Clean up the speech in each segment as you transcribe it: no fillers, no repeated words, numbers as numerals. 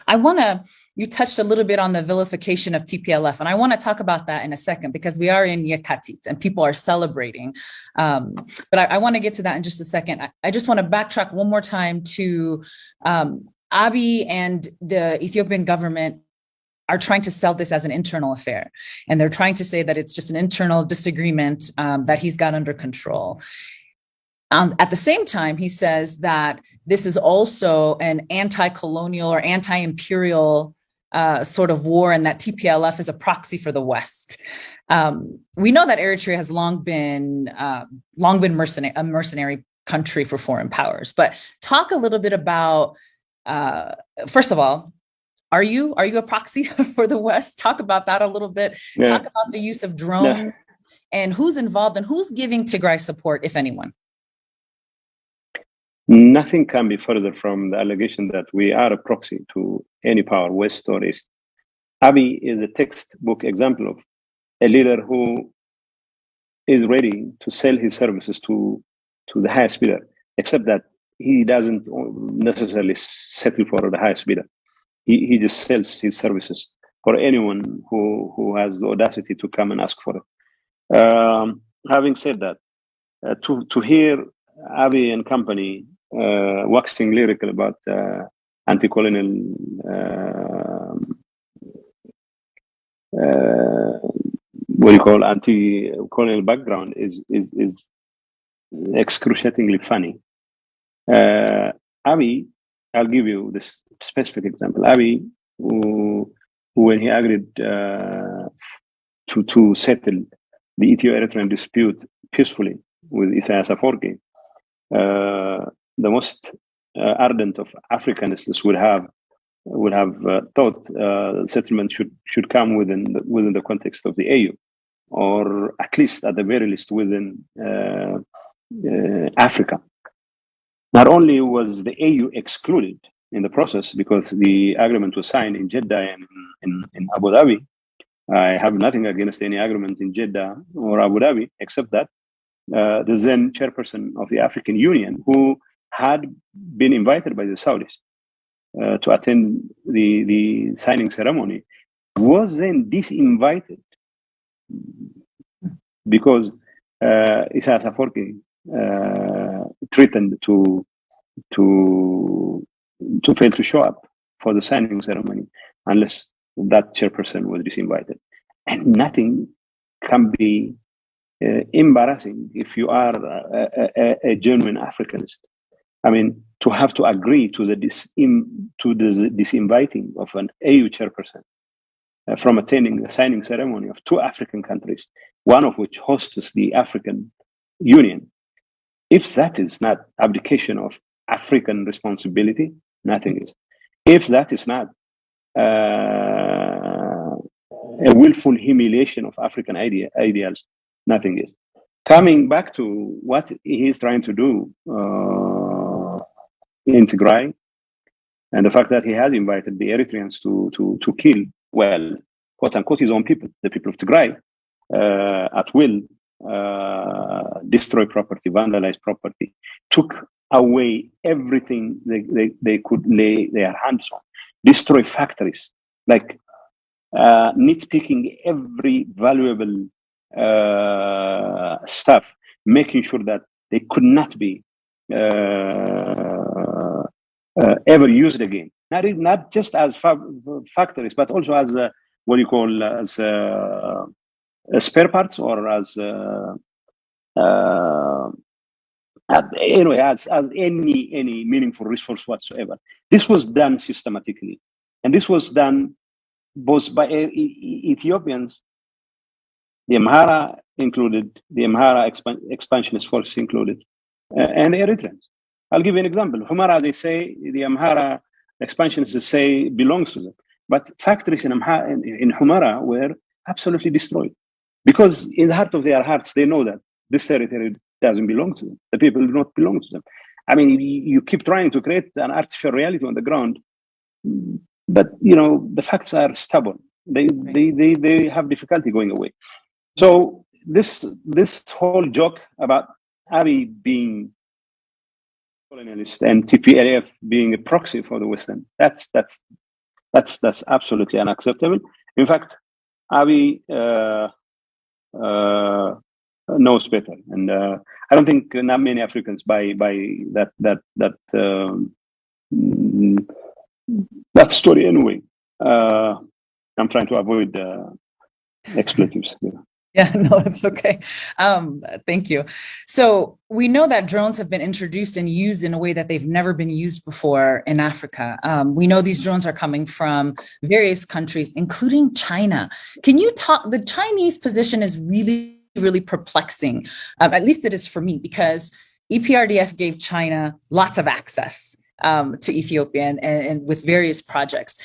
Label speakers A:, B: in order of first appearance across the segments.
A: You touched a little bit on the vilification of TPLF, and I want to talk about that in a second because we are in Yekatit and people are celebrating. But I want to get to that in just a second. I just want to backtrack one more time to Abiy and the Ethiopian government are trying to sell this as an internal affair. And they're trying to say that it's just an internal disagreement that he's got under control. At the same time, he says that this is also an anti-colonial or anti-imperial sort of war, and that TPLF is a proxy for the West. We know that Eritrea has long been a mercenary country for foreign powers. But talk a little bit about, first of all, are you a proxy for the West? Talk about that a little bit. Yeah. Talk about the use of drones and who's involved and who's giving Tigray support, if anyone.
B: Nothing can be further from the allegation that we are a proxy to any power, West or East. Abiy is a textbook example of a leader who is ready to sell his services to the highest bidder, except that he doesn't necessarily settle for the highest bidder. He just sells his services for anyone who has the audacity to come and ask for it. Having said that, to hear Abiy and company waxing lyrical about anti-colonial anti-colonial background is excruciatingly funny. Abiy, I'll give you this specific example. Abiy, when he agreed to settle the Ethio-Eritrean dispute peacefully with Isaias Afwerki, the most ardent of Africanists would have thought settlement should come within the context of the AU, or at the very least within Africa. Not only was the AU excluded in the process because the agreement was signed in Jeddah and in Abu Dhabi. I have nothing against any agreement in Jeddah or Abu Dhabi, except that the then chairperson of the African Union, who had been invited by the Saudis to attend the signing ceremony, was then disinvited because Isaias Afwerki threatened to fail to show up for the signing ceremony unless that chairperson was disinvited. And nothing can be embarrassing if you are a genuine Africanist. I mean, to have to agree to the disinviting of an AU chairperson from attending the signing ceremony of two African countries, one of which hosts the African Union. If that is not abdication of African responsibility, nothing is. If that is not a willful humiliation of African ideals, nothing is. Coming back to what he is trying to do in Tigray, and the fact that he has invited the Eritreans to kill, well, quote unquote, his own people, the people of Tigray, at will, destroy property, vandalize property, took away everything they could lay their hands on, destroy factories, like nitpicking every valuable stuff, making sure that they could not be ever used again. Not just as factories, but also as as spare parts, or as anyway, as any meaningful resource whatsoever. This was done systematically, and this was done both by Ethiopians, the Amhara included, the Amhara expansionist forces included, and the Eritreans. I'll give you an example. Humara, they say, the Amhara expansionists say belongs to them, but factories in Humara were absolutely destroyed, because in the heart of their hearts they know that this territory doesn't belong to them. The people do not belong to them. I mean, you keep trying to create an artificial reality on the ground, but the facts are stubborn. They have difficulty going away. So this whole joke about Abiy being colonialist and TPLF being a proxy for the Western, that's That's absolutely unacceptable. In fact, Abiy knows better, and I don't think not many Africans buy that story anyway. I'm trying to avoid expletives.
A: Yeah, no, it's okay. Thank you. So we know that drones have been introduced and used in a way that they've never been used before in Africa. We know these drones are coming from various countries, including China. Can you talk? The Chinese position is really, really perplexing. At least it is for me, because EPRDF gave China lots of access to Ethiopia and with various projects.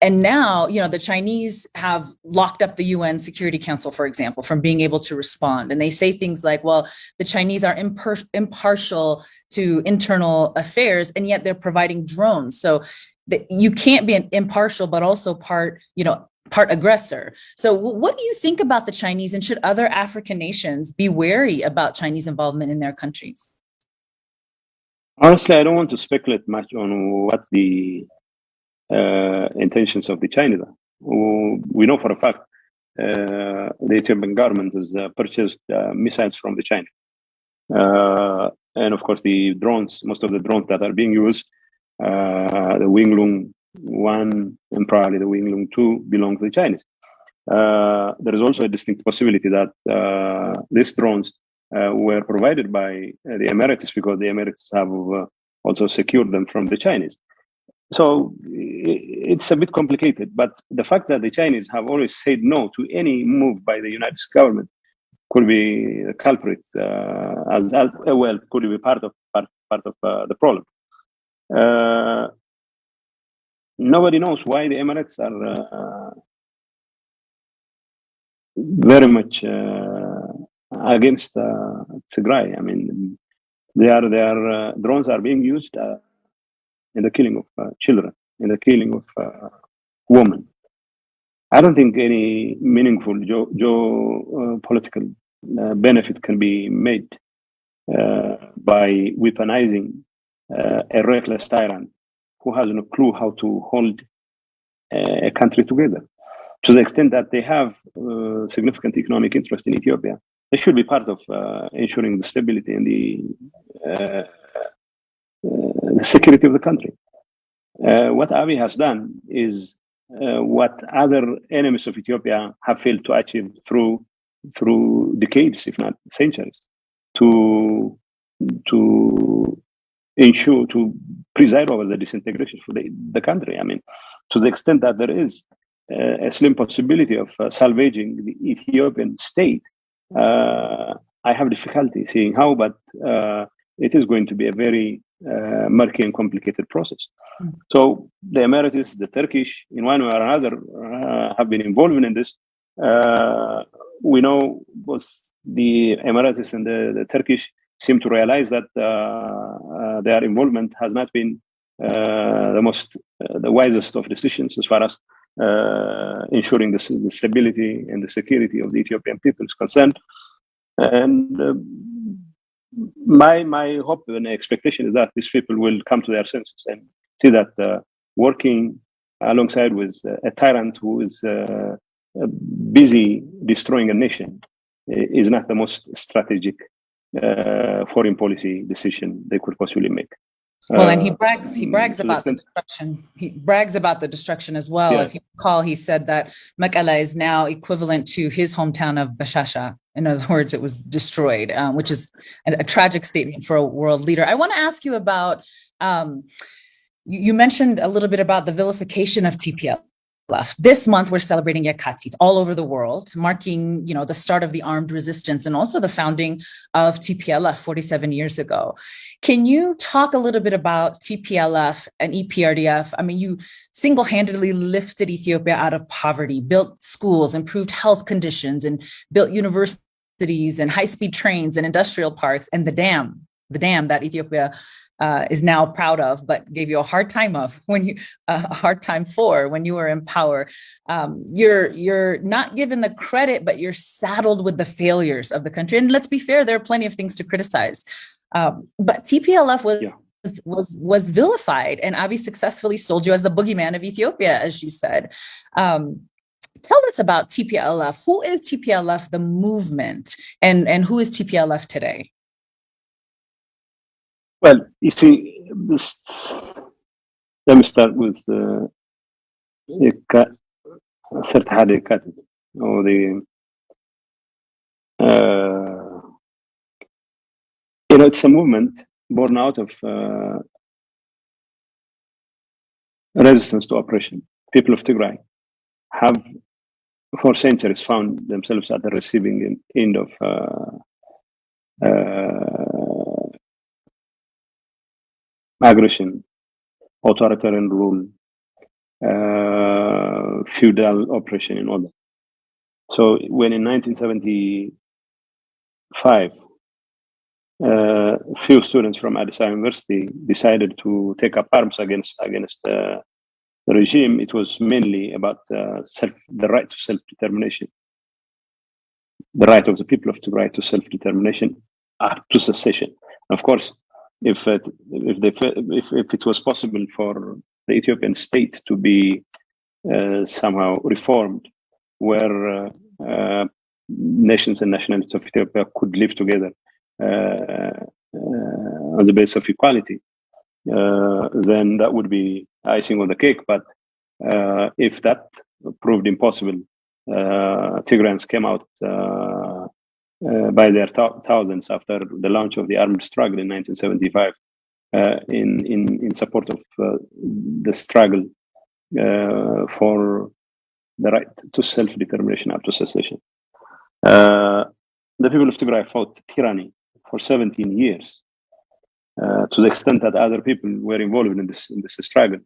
A: And now, the Chinese have locked up the UN Security Council, for example, from being able to respond. And they say things like, well, the Chinese are impartial to internal affairs, and yet they're providing drones. So you can't be an impartial, but also part aggressor. So what do you think about the Chinese, and should other African nations be wary about Chinese involvement in their countries?
B: Honestly, I don't want to speculate much on what the intentions of the Chinese. We know for a fact the Ethiopian government has purchased missiles from the Chinese. And of course, the drones, most of the drones that are being used, the Winglong 1 and probably the Winglong 2 belong to the Chinese. There is also a distinct possibility that these drones were provided by the Emirates, because the Emirates have also secured them from the Chinese. So it's a bit complicated, but the fact that the Chinese have always said no to any move by the United States government could be a culprit, could be part of the problem. Nobody knows why the Emirates are very much against Tigray. I mean, their drones are being used in the killing of children, in the killing of women. I don't think any meaningful political benefit can be made by weaponizing a reckless tyrant who has no clue how to hold a country together. To the extent that they have significant economic interest in Ethiopia, they should be part of ensuring the stability and the security of the country. What Abiy has done is what other enemies of Ethiopia have failed to achieve through decades, if not centuries, to ensure, to preside over the disintegration for the country. I mean, to the extent that there is a slim possibility of salvaging the Ethiopian state, I have difficulty seeing how, but it is going to be a very murky and complicated process. So the Emirates, the Turkish, in one way or another, have been involved in this. We know both the Emirates and the Turkish seem to realize that their involvement has not been the wisest of decisions as far as ensuring the stability and the security of the Ethiopian people is concerned. And my hope and expectation is that these people will come to their senses and see that working alongside with a tyrant who is busy destroying a nation is not the most strategic foreign policy decision they could possibly make.
A: Well, and he brags about the destruction. He brags about the destruction as well. Yeah. If you recall, he said that Mekelle is now equivalent to his hometown of Bashasha. In other words, it was destroyed, which is a tragic statement for a world leader. I want to ask you about, you mentioned a little bit about the vilification of TPLF. This month, we're celebrating Yekatit all over the world, marking, the start of the armed resistance and also the founding of TPLF 47 years ago. Can you talk a little bit about TPLF and EPRDF? I mean, you single-handedly lifted Ethiopia out of poverty, built schools, improved health conditions, and built universities and high-speed trains and industrial parks, and the dam that Ethiopia is now proud of, but gave you a hard time when you were in power. You're not given the credit, but you're saddled with the failures of the country. And let's be fair, there are plenty of things to criticize. But TPLF was was vilified, and Abiy successfully sold you as the boogeyman of Ethiopia, as you said. Tell us about TPLF. Who is TPLF, the movement, and who is TPLF today?
B: Well, you see, let me start with اتحاد الكاتب, or it's a movement born out of resistance to oppression. People of Tigray have for centuries found themselves at the receiving end of aggression, authoritarian rule, feudal oppression, and all that. So when in 1975, few students from Addis Ababa University decided to take up arms against the regime, it was mainly about the right to self-determination, the right of the people of Tigray to self-determination up to secession. Of course, if it was possible for the Ethiopian state to be somehow reformed, where nations and nationalities of Ethiopia could live together on the basis of equality, then that would be icing on the cake. But if that proved impossible, Tigrayans came out by their thousands after the launch of the armed struggle in 1975 in support of the struggle for the right to self-determination up to secession. The people of Tigray fought tyranny for 17 years, to the extent that other people were involved in this struggle.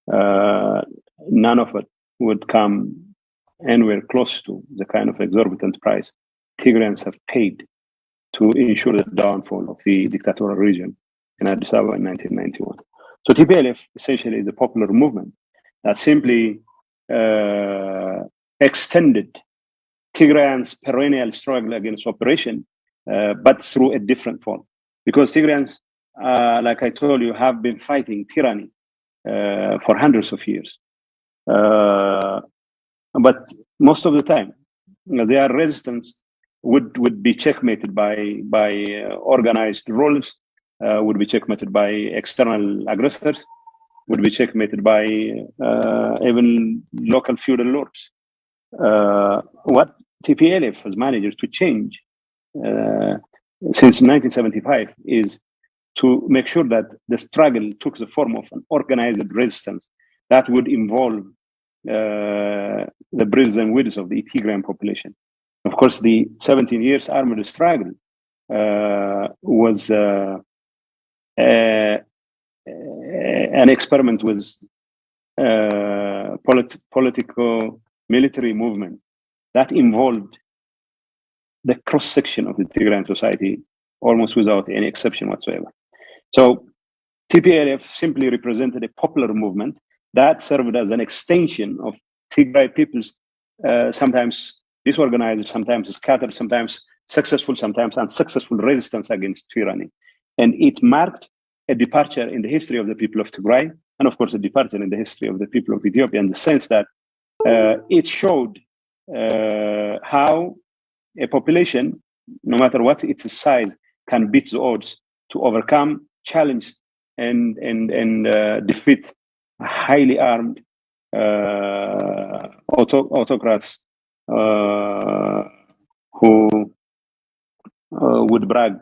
B: None of it would come anywhere close to the kind of exorbitant price Tigrayans have paid to ensure the downfall of the dictatorial regime in Addis Ababa in 1991. So TPLF essentially is a popular movement that simply extended Tigrayans' perennial struggle against oppression, but through a different form. Because Tigrayans, like I told you, have been fighting tyranny for hundreds of years. But most of the time, their resistance would be checkmated by organized rules, would be checkmated by external aggressors, would be checkmated by even local feudal lords. What TPLF has managed to change since 1975 is to make sure that the struggle took the form of an organized resistance that would involve the breadth and width of the Tigrayan population. Of course, the 17 years armed struggle was an experiment with political military movement that involved the cross-section of the Tigrayan society almost without any exception whatsoever. So TPLF simply represented a popular movement that served as an extension of Tigray people's sometimes disorganized, sometimes scattered, sometimes successful, sometimes unsuccessful resistance against tyranny. And it marked a departure in the history of the people of Tigray, and of course a departure in the history of the people of Ethiopia, in the sense that it showed how a population, no matter what its size, can beat the odds to overcome, challenge, and defeat highly armed autocrats who would brag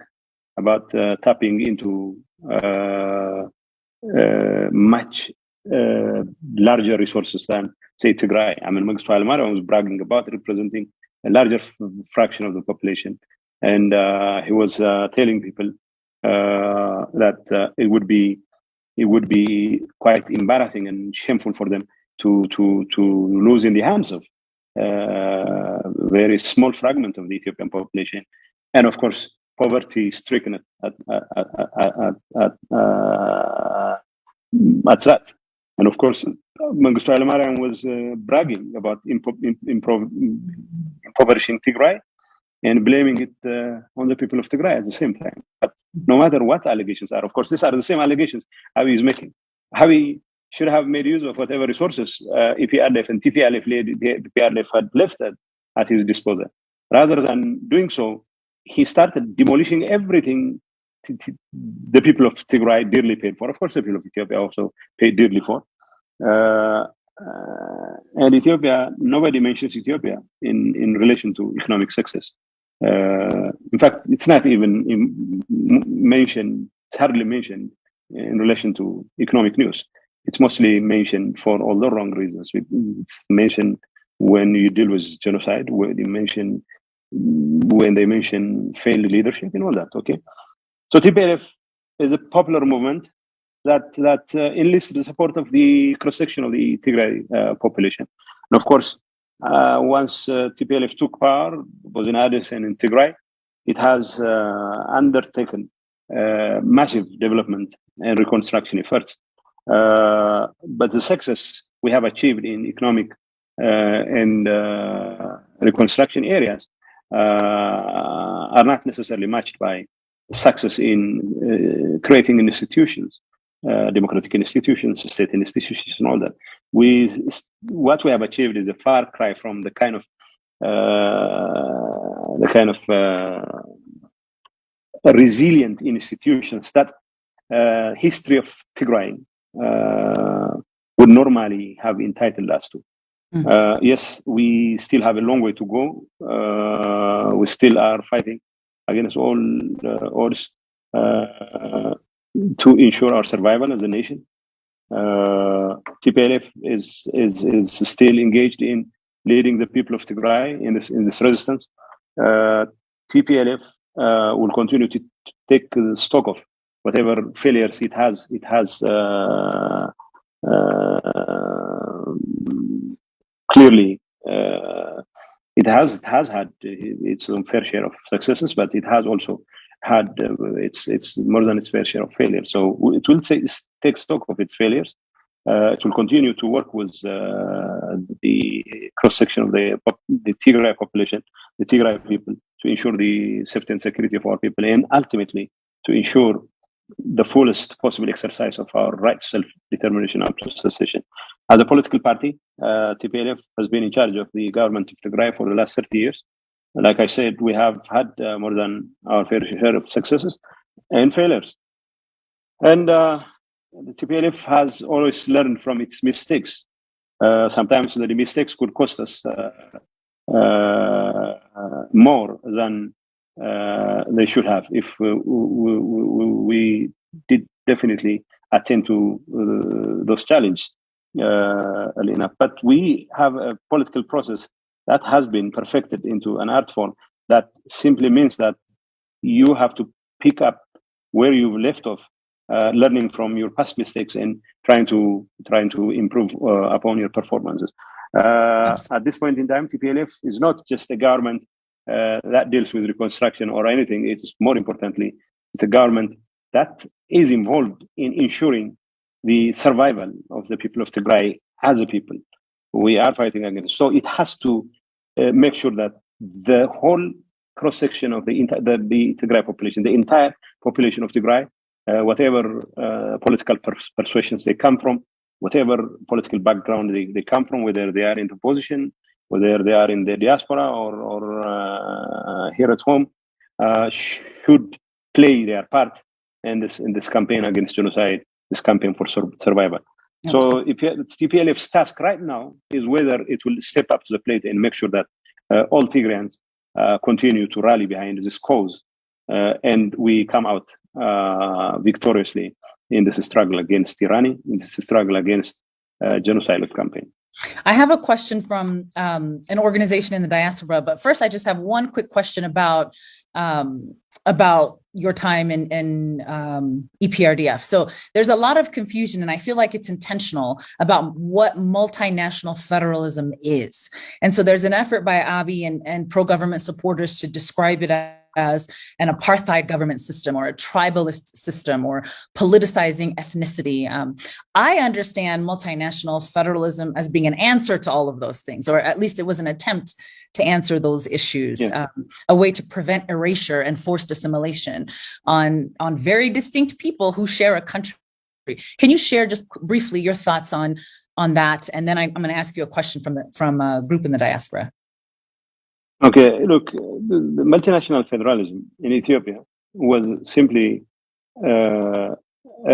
B: about tapping into much larger resources than, say, Tigray. I mean, Mengistu Haile was bragging about representing a larger fraction of the population, and he was telling people that it would be quite embarrassing and shameful for them to lose in the hands of a very small fragment of the Ethiopian population, and of course poverty stricken at that. And of course, Mengistu Haile was bragging about impoverishing Tigray and blaming it on the people of Tigray at the same time. But no matter what allegations are, of course, these are the same allegations Abiy is making. Abiy should have made use of whatever resources EPRDF and TPLF had left at his disposal. Rather than doing so, he started demolishing everything the people of Tigray dearly paid for. Of course, the people of Ethiopia also paid dearly for. And Ethiopia, nobody mentions Ethiopia in relation to economic success. In fact, it's not even mentioned, it's hardly mentioned in relation to economic news. It's mostly mentioned for all the wrong reasons. It's mentioned when you deal with genocide, when they mention failed leadership and all that, okay? So TPLF is a popular movement that enlists the support of the cross-section of the Tigray population. And of course, once TPLF took power, both in Addis and in Tigray, it has undertaken massive development and reconstruction efforts. But the success we have achieved in economic and reconstruction areas are not necessarily matched by success in creating institutions, democratic institutions, state institutions, and all that. What we have achieved is a far cry from the kind of resilient institutions that history of Tigray would normally have entitled us to. Yes, we still have a long way to go. We still are fighting against all odds to ensure our survival as a nation. TPLF is still engaged in leading the people of Tigray in this resistance. TPLF will continue to take stock of whatever failures it has clearly. It has had its own fair share of successes, but it has also had it's more than its fair share of failures. So it will take stock of its failures. It will continue to work with the cross-section of the Tigray population, the Tigray people, to ensure the safety and security of our people, and ultimately to ensure the fullest possible exercise of our right to self-determination and secession. As a political party, TPLF has been in charge of the government of Tigray for the last 30 years. Like I said, we have had more than our fair share of successes and failures. And the TPLF has always learned from its mistakes. Sometimes the mistakes could cost us more than they should have if we did definitely attend to those challenges early enough. But we have a political process that has been perfected into an art form that simply means that you have to pick up where you've left off, learning from your past mistakes and trying to improve upon your performances. At this point in time, TPLF is not just a government that deals with reconstruction or anything. It's more importantly, it's a government that is involved in ensuring the survival of the people of Tigray as a people. We are fighting against. So it has to make sure that the whole cross-section of the Tigray population, the entire population of Tigray, whatever political persuasions they come from, whatever political background they come from, whether they are in the opposition, whether they are in the diaspora or here at home, should play their part in this campaign against genocide, this campaign for survival. So if TPLF's task right now is whether it will step up to the plate and make sure that all Tigrayans continue to rally behind this cause, and we come out victoriously in this struggle against tyranny, in this struggle against genocidal campaign.
A: I have a question from an organization in the diaspora, but first I just have one quick question about your time in EPRDF. So there's a lot of confusion, and I feel like it's intentional about what multinational federalism is. And so there's an effort by Abiy and pro-government supporters to describe it as an apartheid government system or a tribalist system or politicizing ethnicity. I understand multinational federalism as being an answer to all of those things, or at least it was an attempt to answer those issues, a way to prevent erasure and forced assimilation on very distinct people who share a country. Can you share just briefly your thoughts on that? And then I'm going to ask you a question from a group in the diaspora.
B: Okay, look, the multinational federalism in Ethiopia was simply a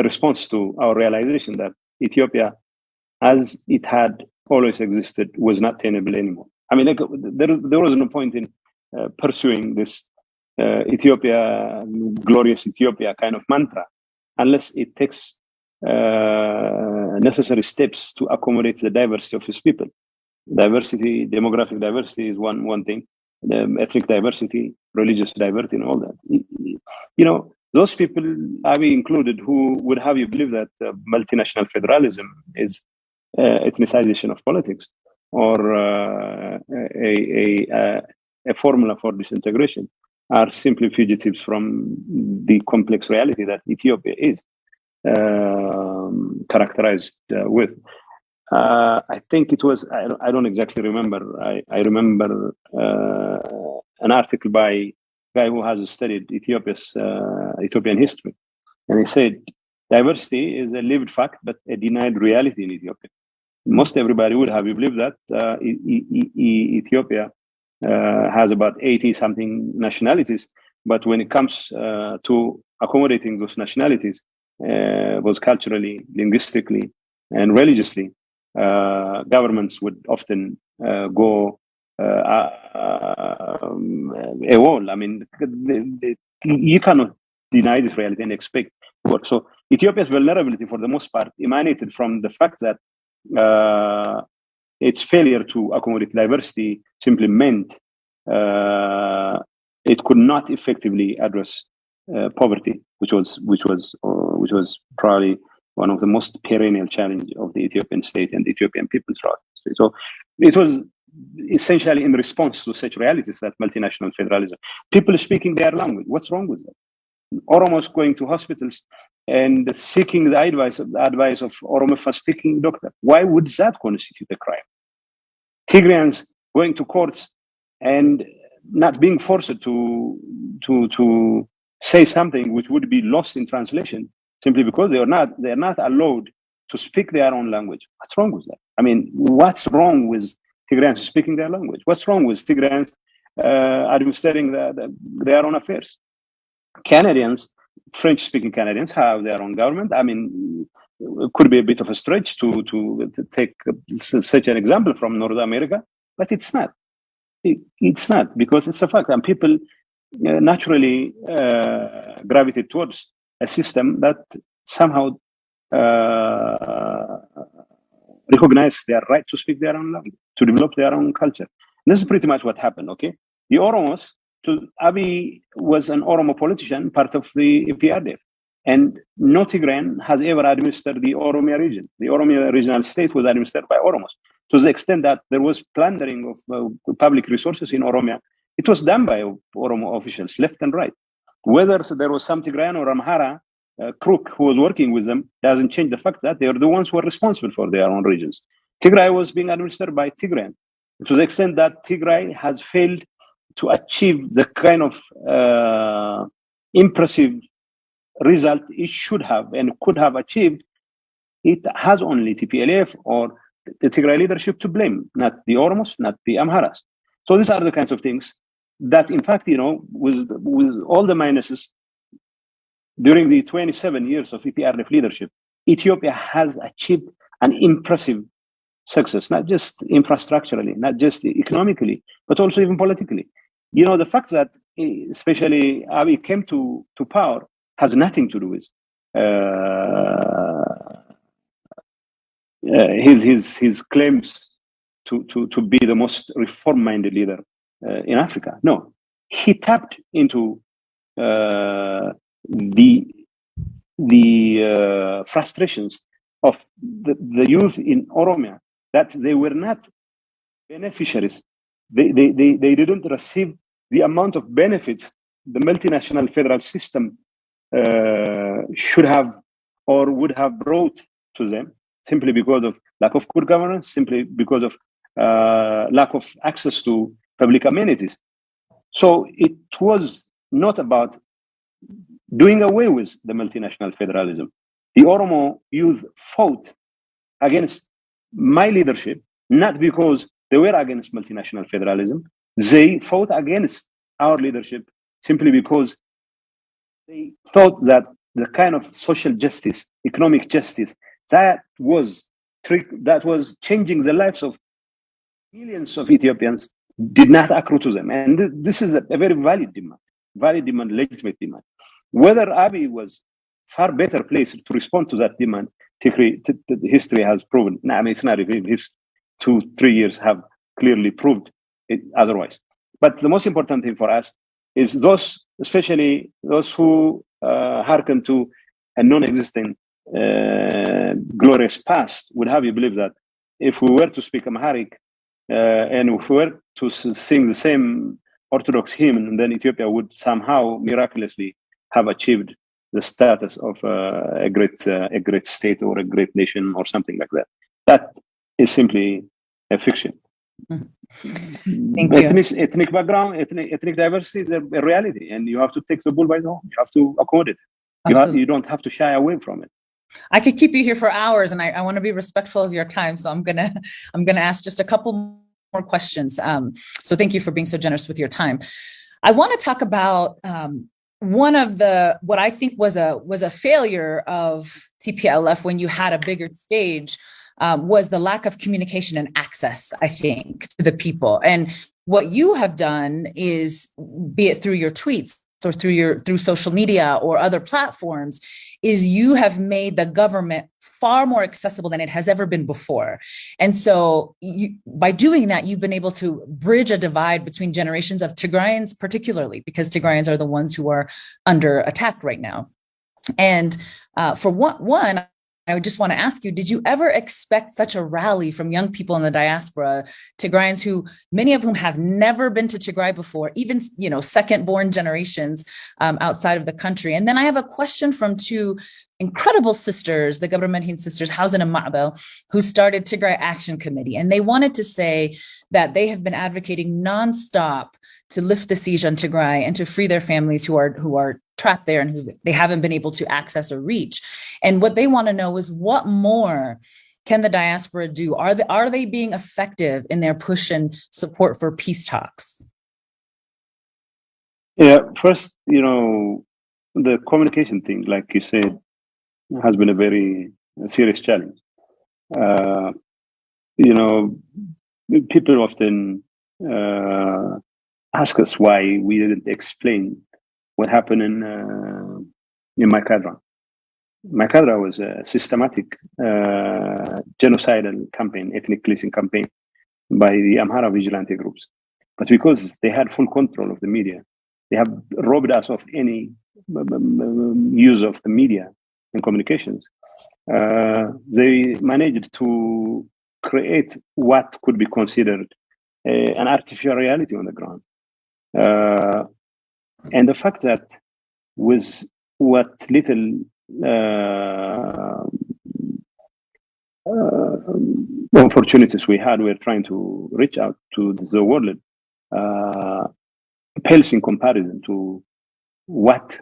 B: response to our realization that Ethiopia, as it had always existed, was not tenable anymore. I mean, there was no point in pursuing this Ethiopia, glorious Ethiopia kind of mantra, unless it takes necessary steps to accommodate the diversity of its people. Diversity, demographic diversity is one thing, ethnic diversity, religious diversity, and all that. You know, those people, Abiy included, who would have you believe that multinational federalism is ethnicization of politics or a formula for disintegration, are simply fugitives from the complex reality that Ethiopia is characterized with. I think it was, I don't exactly remember. I remember an article by a guy who has studied Ethiopian history. And he said, diversity is a lived fact, but a denied reality in Ethiopia. Most everybody would have you believe that Ethiopia has about 80-something nationalities. But when it comes to accommodating those nationalities, both culturally, linguistically, and religiously, governments would often go a wall. I mean, you cannot deny this reality and expect work. So Ethiopia's vulnerability, for the most part, emanated from the fact that its failure to accommodate diversity simply meant it could not effectively address poverty, which was probably one of the most perennial challenges of the Ethiopian state and the Ethiopian people throughout history. So it was essentially in response to such realities that multinational federalism, people speaking their language, what's wrong with that? Oromos going to hospitals and seeking the advice of Oromo speaking doctor. Why would that constitute a crime? Tigrayans going to courts and not being forced to say something which would be lost in translation simply because they're not allowed to speak their own language. What's wrong with that? I mean, what's wrong with Tigrayans speaking their language? What's wrong with Tigrayans administering their own affairs? Canadians, French-speaking Canadians, have their own government. I mean, it could be a bit of a stretch to take such an example from North America, but it's not. It's not, because it's a fact, and people naturally gravitate towards a system that somehow recognize their right to speak their own language, to develop their own culture. And this is pretty much what happened, okay? The Oromos, Abiy was an Oromo politician, part of the EPRDF, and no Tigrayan has ever administered the Oromia region. The Oromia regional state was administered by Oromos. To the extent that there was plundering of public resources in Oromia, it was done by Oromo officials, left and right. Whether there was some Tigrayan or Amhara crook who was working with them doesn't change the fact that they are the ones who are responsible for their own regions. Tigray was being administered by Tigrayan. To the extent that Tigray has failed to achieve the kind of impressive result it should have and could have achieved, it has only TPLF or the Tigray leadership to blame, not the Oromos, not the Amharas. So these are the kinds of things that, in fact, you know, with all the minuses, during the 27 years of EPRDF leadership, Ethiopia has achieved an impressive success, not just infrastructurally, not just economically, but also even politically. You know, the fact that especially Abiy came to power has nothing to do with his claims to be the most reform-minded leader in Africa. No, he tapped into the frustrations of the youth in Oromia, that they were not beneficiaries. They didn't receive the amount of benefits the multinational federal system should have or would have brought to them, simply because of lack of good governance, simply because of lack of access to public amenities. So it was not about doing away with the multinational federalism. The Oromo youth fought against my leadership, not because they were against multinational federalism. They fought against our leadership simply because they thought that the kind of social justice, economic justice, that was changing the lives of millions of Ethiopians did not accrue to them. And this is a very valid demand, legitimate demand. Whether Abiy was far better placed to respond to that demand, history has proven. No, I mean, it's not even 2-3 years have clearly proved it otherwise. But the most important thing for us is those, especially those who hearken to a non-existent glorious past, would have you believe that if we were to speak Amharic and if we were to sing the same Orthodox hymn, then Ethiopia would somehow miraculously have achieved the status of a great state or a great nation or something like that. That is simply a fiction.
A: Thank you.
B: Ethnic background, ethnic diversity is a reality, and you have to take the bull by the horn. You have to accommodate it. You don't have to shy away from it.
A: I could keep you here for hours, and I want to be respectful of your time, so I'm gonna ask just a couple more questions. So thank you for being so generous with your time. I want to talk about one of what I think was a failure of TPLF when you had a bigger stage. Was the lack of communication and access, I think, to the people. And what you have done is, be it through your tweets or through social media or other platforms, is you have made the government far more accessible than it has ever been before. And so by doing that, you've been able to bridge a divide between generations of Tigrayans, particularly because Tigrayans are the ones who are under attack right now. And for one, I would just want to ask you, did you ever expect such a rally from young people in the diaspora, Tigrayans who, many of whom have never been to Tigray before, even, second-born generations outside of the country? And then I have a question from two incredible sisters, the Gabramanhin sisters, Hausen and Ma'bel, who started Tigray Action Committee. And they wanted to say that they have been advocating nonstop to lift the siege on Tigray and to free their families who are trapped there and who they haven't been able to access or reach. And what they want to know is, what more can the diaspora do? Are they being effective in their push and support for peace talks?
B: Yeah, first, the communication thing, like you said, has been a very serious challenge. People often ask us why we didn't explain what happened in Maikadra. Maikadra was a systematic genocidal campaign, ethnic cleansing campaign by the Amhara vigilante groups. But because they had full control of the media, they have robbed us of any use of the media and communications. They managed to create what could be considered an artificial reality on the ground. And the fact that with what little opportunities we had, we're trying to reach out to the world, pales in comparison to what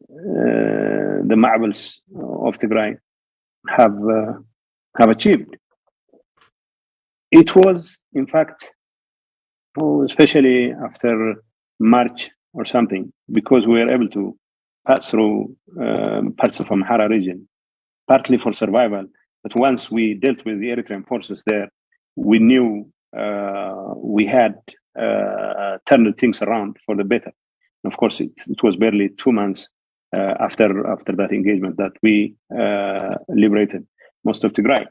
B: the Ma'bels of Tigray have achieved. It was, in fact, especially after March or something, because we were able to pass through parts of Amhara region, partly for survival. But once we dealt with the Eritrean forces there, we knew we had turned things around for the better. And of course, it was barely 2 months after that engagement that we liberated most of Tigray.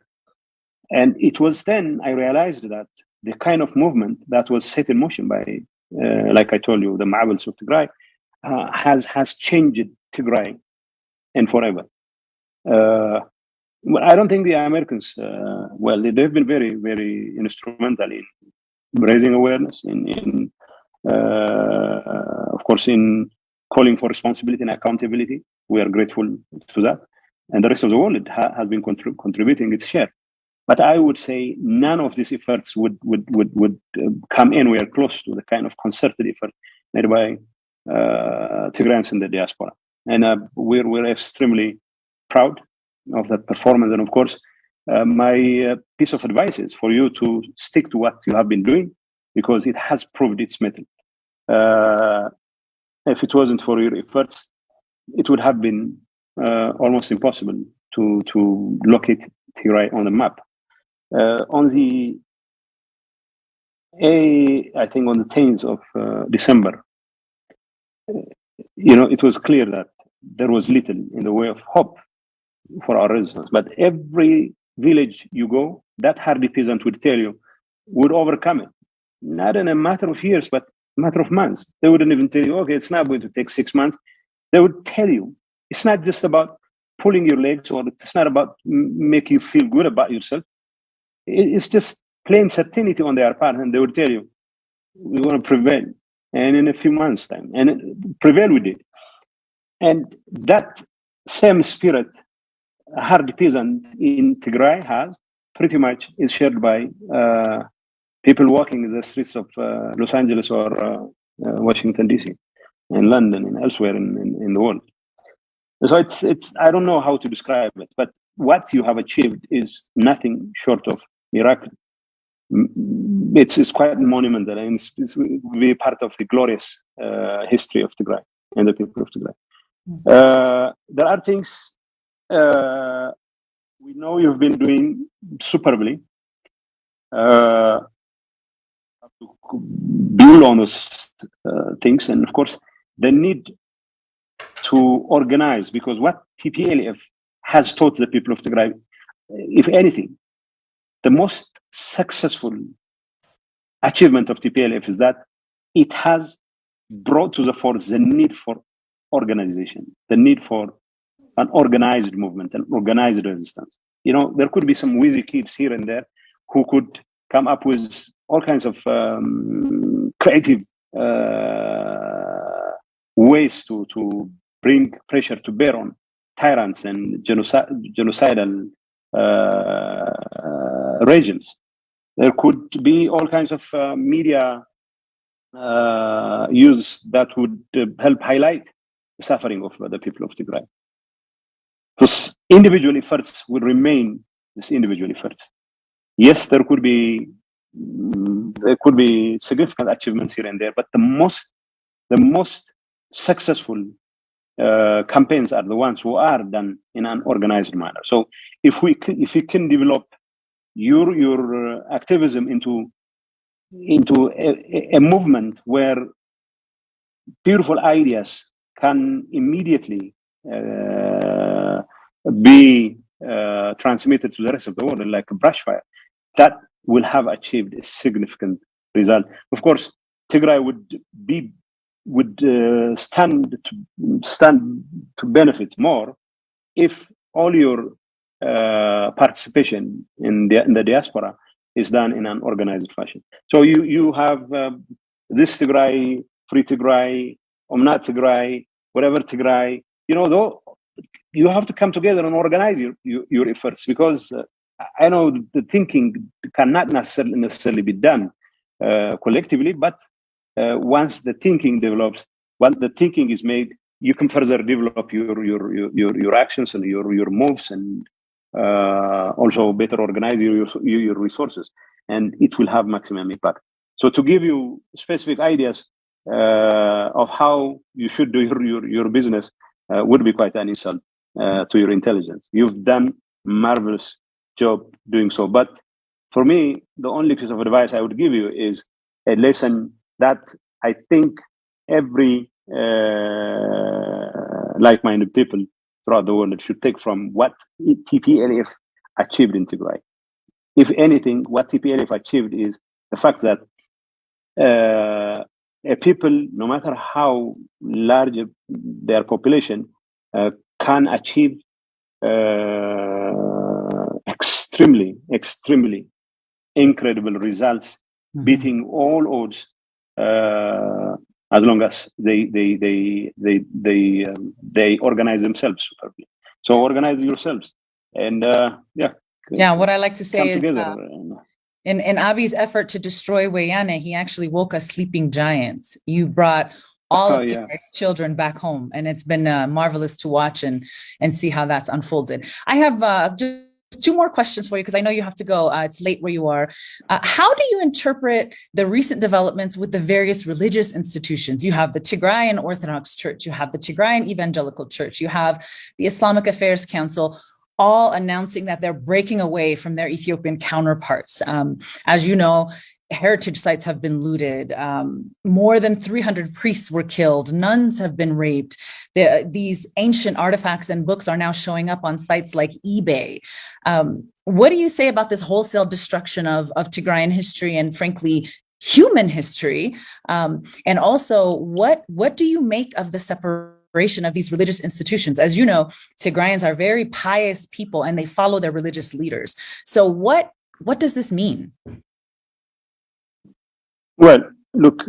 B: And it was then I realized that the kind of movement that was set in motion by, like I told you, the Ma'bels of Tigray, has changed Tigray and forever. Well, I don't think the Americans, they've been very, very instrumental in raising awareness, of course, in calling for responsibility and accountability. We are grateful to that. And the rest of the world has been contributing its share. But I would say none of these efforts would come anywhere close to the kind of concerted effort made by Tigrayans in the diaspora. And we're extremely proud of that performance. And of course, my piece of advice is for you to stick to what you have been doing, because it has proved its mettle. If it wasn't for your efforts, it would have been almost impossible to locate Tigray on the map. On the I think on the 10th of December, it was clear that there was little in the way of hope for our resistance. But every village you go, that hardy peasant would tell you, would overcome it. Not in a matter of years, but a matter of months. They wouldn't even tell you, okay, it's not going to take 6 months. They would tell you, it's not just about pulling your legs, or it's not about make you feel good about yourself. It's just plain certainty on their part, and they would tell you, we want to prevail, and in a few months' time, and prevail we did. And that same spirit, hard peasant in Tigray has, pretty much is shared by people walking in the streets of Los Angeles or Washington DC, and London, and elsewhere in the world. So it's I don't know how to describe it, but what you have achieved is nothing short of miracle. It's quite monumental, and it's will be part of the glorious history of Tigray and the people of Tigray. There are things we know you've been doing superbly. To build on those things, and of course, the need to organize, because what TPLF has taught the people of Tigray, if anything, the most successful achievement of TPLF is that it has brought to the fore the need for organization, the need for an organized movement, an organized resistance. There could be some wheezy kids here and there who could come up with all kinds of creative ways to bring pressure to bear on tyrants and genocidal regimes. There could be all kinds of media use that would help highlight the suffering of the people of Tigray. Those individual efforts will remain as individual efforts. Yes, there could be significant achievements here and there, but the most successful campaigns are the ones who are done in an organized manner. So if we can develop your activism into a movement where beautiful ideas can immediately be transmitted to the rest of the world like a brush fire, that will have achieved a significant result. Of course, Tigray would stand to benefit more if all your participation in the diaspora is done in an organized fashion. So you have this Tigray, Free Tigray, Omnat Tigray, whatever Tigray. Though you have to come together and organize your efforts, because I know the thinking cannot necessarily be done collectively, but once the thinking develops, once the thinking is made, you can further develop your actions and your moves, and also better organize your resources, and it will have maximum impact. So to give you specific ideas of how you should do your business would be quite an insult to your intelligence. You've done marvelous job doing so. But for me, the only piece of advice I would give you is a lesson that I think every like-minded people throughout the world should take from what TPLF achieved in Tigray. If anything, what TPLF achieved is the fact that a people, no matter how large their population, can achieve extremely incredible results, beating all odds as long as they organize themselves superbly. So organize yourselves, and
A: Yeah, what I like to say
B: come
A: is
B: together.
A: in Abi's effort to destroy Weyane, he actually woke a sleeping giant. You brought all of Tigray's children back home, and it's been marvelous to watch and see how that's unfolded. I have just two more questions for you because I know you have to go. It's late where you are. How do you interpret the recent developments with the various religious institutions? You have the Tigrayan Orthodox Church, you have the Tigrayan Evangelical Church, you have the Islamic Affairs Council, all announcing that they're breaking away from their Ethiopian counterparts. As you know, heritage sites have been looted. More than 300 priests were killed. Nuns have been raped. These ancient artifacts and books are now showing up on sites like eBay. What do you say about this wholesale destruction of Tigrayan history and, frankly, human history? And also, what do you make of the separation of these religious institutions? As you know, Tigrayans are very pious people and they follow their religious leaders. So what does this mean?
B: Well, look,